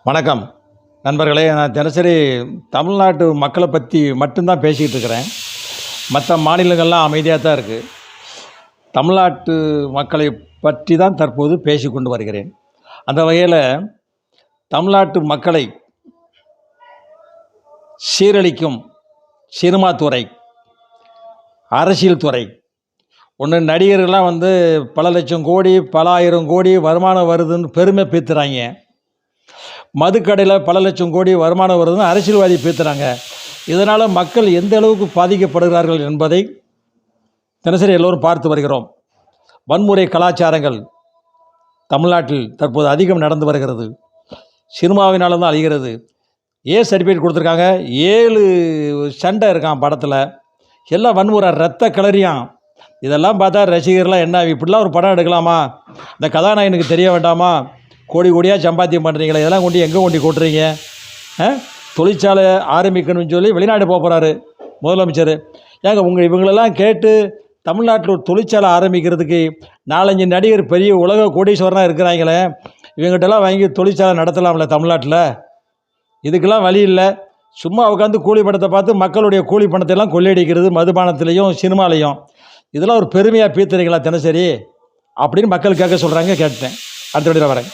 வணக்கம் நண்பர்களே. நான் தினசரி தமிழ்நாட்டு மக்களை பற்றி மட்டும்தான் பேசிக்கிட்டு இருக்கிறேன். மற்ற மாநிலங்கள்லாம் அமைதியாக தான் இருக்குது. தமிழ்நாட்டு மக்களை பற்றி தான் தற்போது பேசிக்கொண்டு வருகிறேன். அந்த வகையில் தமிழ்நாட்டு மக்களை சீரழிக்கும் சினிமா துறை, அரசியல் துறை, ஒன்று நடிகர்கள்லாம் பல லட்சம் கோடி பல ஆயிரம் கோடி வருமானம் வருதுன்னு பெருமை பீத்துறாங்க. மதுக்கடையில் பல லட்சம் கோடி வருமானம் வருதுன்னு அரசியல்வாதி பேசுகிறாங்க. இதனால் மக்கள் எந்த அளவுக்கு பாதிக்கப்படுகிறார்கள் என்பதை தினசரி எல்லோரும் பார்த்து வருகிறோம். வன்முறை கலாச்சாரங்கள் தமிழ்நாட்டில் தற்போது அதிகம் நடந்து வருகிறது. சினிமாவினால தான் அழிகிறது. சர்டிஃபிகேட் கொடுத்துருக்காங்க. 7 சண்டை இருக்கான் படத்தில். எல்லாம் வன்முறை, ரத்த கலரியாம். இதெல்லாம் பார்த்தா ரசிகர்லாம் என்ன இப்படிலாம் ஒரு படம் எடுக்கலாமா? இந்த கதாநாயகனுக்கு தெரிய வேண்டாமா? கோடி கோடியாக சம்பாத்தியம் பண்ணுறீங்களே, இதெல்லாம் கொண்டு எங்கே கொண்டு கொட்டுறீங்க? தொழிற்சாலை ஆரம்பிக்கணும்னு சொல்லி வெளிநாடு போகிறாரு முதலமைச்சர். ஏங்க இவங்களெல்லாம் கேட்டு தமிழ்நாட்டில் ஒரு தொழிற்சாலை ஆரம்பிக்கிறதுக்கு 4-5 நடிகர் பெரிய உலக கோடீஸ்வரனாக இருக்கிறாங்களே, இவங்ககிட்டலாம் வாங்கி தொழிற்சாலை நடத்தலாம்ல தமிழ்நாட்டில்? இதுக்கெல்லாம் வழி இல்லை. சும்மா உட்காந்து கூலி பணத்தை பார்த்து மக்களுடைய கூலி பணத்தை எல்லாம் கொள்ளையடிக்கிறது மதுபானத்துலேயும் சினிமாலையும். இதெல்லாம் ஒரு பெருமையாக பீத்துறீங்களா தினசரி அப்படின்னு மக்கள் கேட்க சொல்கிறாங்க. கேட்டேன். அடுத்த வீடியோவில் வரேன்.